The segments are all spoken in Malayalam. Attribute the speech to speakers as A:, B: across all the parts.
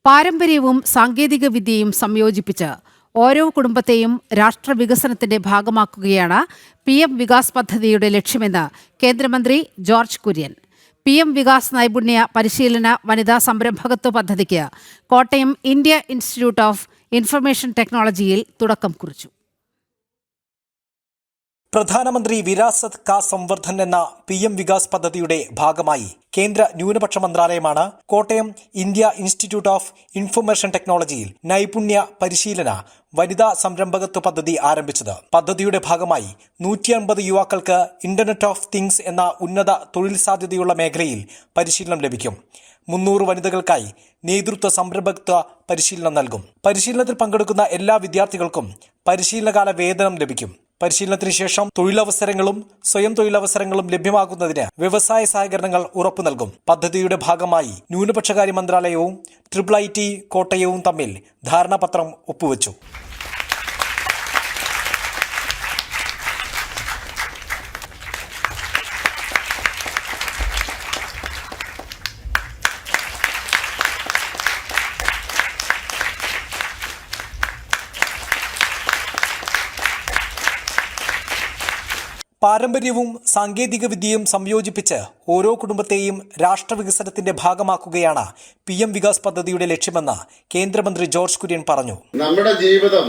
A: പാരമ്പര്യവും സാങ്കേതികവിദ്യയും സംയോജിപ്പിച്ച് ഓരോ കുടുംബത്തെയും രാഷ്ട്രവികസനത്തിന്റെ ഭാഗമാക്കുകയാണ് PM വികാസ് പദ്ധതിയുടെ ലക്ഷ്യമെന്ന് കേന്ദ്രമന്ത്രി ജോർജ് കുര്യൻ. PM വികാസ് നൈപുണ്യ പരിശീലന വനിതാ സംരംഭകത്വ പദ്ധതിക്ക് Kottayam India institute of information ടെക്നോളജിയിൽ തുടക്കം കുറിച്ചു.
B: പ്രധാനമന്ത്രി വിരാസത് കാ സംവർദ്ധൻ എന്ന PM വികാസ് പദ്ധതിയുടെ ഭാഗമായി കേന്ദ്ര ന്യൂനപക്ഷ മന്ത്രാലയമാണ് Kottayam India institute of information ടെക്നോളജിയിൽ നൈപുണ്യ പരിശീലന വനിതാ സംരംഭകത്വ പദ്ധതി ആരംഭിച്ചത്. പദ്ധതിയുടെ ഭാഗമായി 150 യുവാക്കൾക്ക് ഇന്റർനെറ്റ് ഓഫ് തിങ്സ് എന്ന ഉന്നത തൊഴിൽ സാധ്യതയുള്ള മേഖലയിൽ പരിശീലനം ലഭിക്കും. 300 വനിതകൾക്കായി നേതൃത്വ സംരംഭകത്വ പരിശീലനം നൽകും. പരിശീലനത്തിൽ പങ്കെടുക്കുന്ന എല്ലാ വിദ്യാർത്ഥികൾക്കും പരിശീലനകാല വേതനം ലഭിക്കും. പരിശീലനത്തിന് ശേഷം തൊഴിലവസരങ്ങളും സ്വയം തൊഴിലവസരങ്ങളും ലഭ്യമാകുന്നതിന് വ്യവസായ സഹകരണങ്ങൾ ഉറപ്പു നൽകും. പദ്ധതിയുടെ ഭാഗമായി ന്യൂനപക്ഷകാര്യ മന്ത്രാലയവും IIIT കോട്ടയവും തമ്മിൽ ധാരണാപത്രം ഒപ്പുവച്ചു. പാരമ്പര്യവും സാങ്കേതികവിദ്യയും സംയോജിപ്പിച്ച് ഓരോ കുടുംബത്തെയും രാഷ്ട്രവികസനത്തിന്റെ ഭാഗമാക്കുകയാണ് PM വികാസ് പദ്ധതിയുടെ ലക്ഷ്യമെന്ന് കേന്ദ്രമന്ത്രി ജോർജ് കുര്യൻ പറഞ്ഞു.
C: നമ്മുടെ ജീവിതം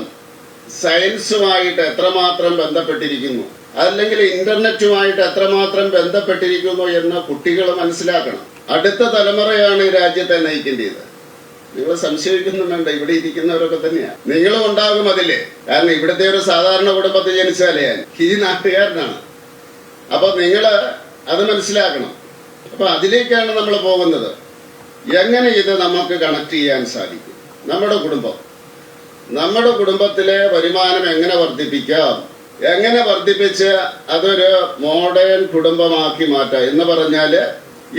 C: സയൻസുമായിട്ട് എത്രമാത്രം ബന്ധപ്പെട്ടിരിക്കുന്നു, അല്ലെങ്കിൽ ഇന്റർനെറ്റുമായിട്ട് എത്രമാത്രം ബന്ധപ്പെട്ടിരിക്കുന്നു എന്ന് കുട്ടികൾ മനസ്സിലാക്കണം. അടുത്ത തലമുറയാണ് ഈ രാജ്യത്തെ നയിക്കേണ്ടത്. നിങ്ങൾ സംശയിക്കുന്നുണ്ട്, ഇവിടെ ഇരിക്കുന്നവരൊക്കെ തന്നെയാണ്. നിങ്ങളും ഉണ്ടാകും അതില്. കാരണം ഇവിടുത്തെ ഒരു സാധാരണ കുടുംബത്തിൽ ജനിച്ചാലേ ഈ നാട്ടുകാരനാണ്. അപ്പൊ നിങ്ങള് അത് മനസ്സിലാക്കണം. അപ്പൊ അതിലേക്കാണ് നമ്മൾ പോകുന്നത്. എങ്ങനെ ഇത് നമുക്ക് കണക്ട് ചെയ്യാൻ സാധിക്കും? നമ്മുടെ കുടുംബത്തിലെ വരുമാനം എങ്ങനെ വർദ്ധിപ്പിക്കാം, എങ്ങനെ വർദ്ധിപ്പിച്ച് അതൊരു മോഡേൺ കുടുംബമാക്കി മാറ്റാം എന്ന് പറഞ്ഞാല്,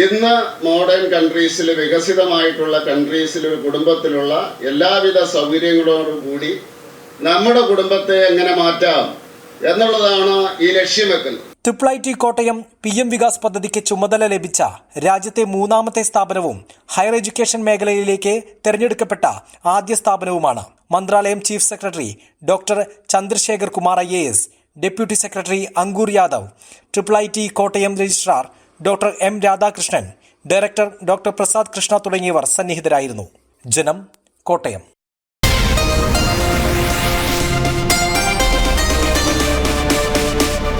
C: ഇന്ന് മോഡേൺ കൺട്രീസിൽ, വികസിതമായിട്ടുള്ള കൺട്രീസിൽ ഒരു കുടുംബത്തിലുള്ള എല്ലാവിധ സൗകര്യങ്ങളോടും കൂടി നമ്മുടെ കുടുംബത്തെ എങ്ങനെ മാറ്റാം എന്നുള്ളതാണ് ഈ ലക്ഷ്യം വെക്കുന്നത്.
B: IIIT കോട്ടയം PM വികാസ് പദ്ധതിക്ക് ചുമതല ലഭിച്ച രാജ്യത്തെ 3ാമത്തെ സ്ഥാപനവും ഹയർ എഡ്യൂക്കേഷൻ മേഖലയിലേക്ക് തെരഞ്ഞെടുക്കപ്പെട്ട ആദ്യ സ്ഥാപനവുമാണ്. മന്ത്രാലയം chief secretary doctor Chandrasekhar Kumar IAS, deputy secretary Ankur Yadav, IIIT Kottayam registrar doctor M Radhakrishnan, director doctor Prasad Krishna തുടങ്ങിയവർ സന്നിഹിതരായിരുന്നു. ജനം, കോട്ടയം.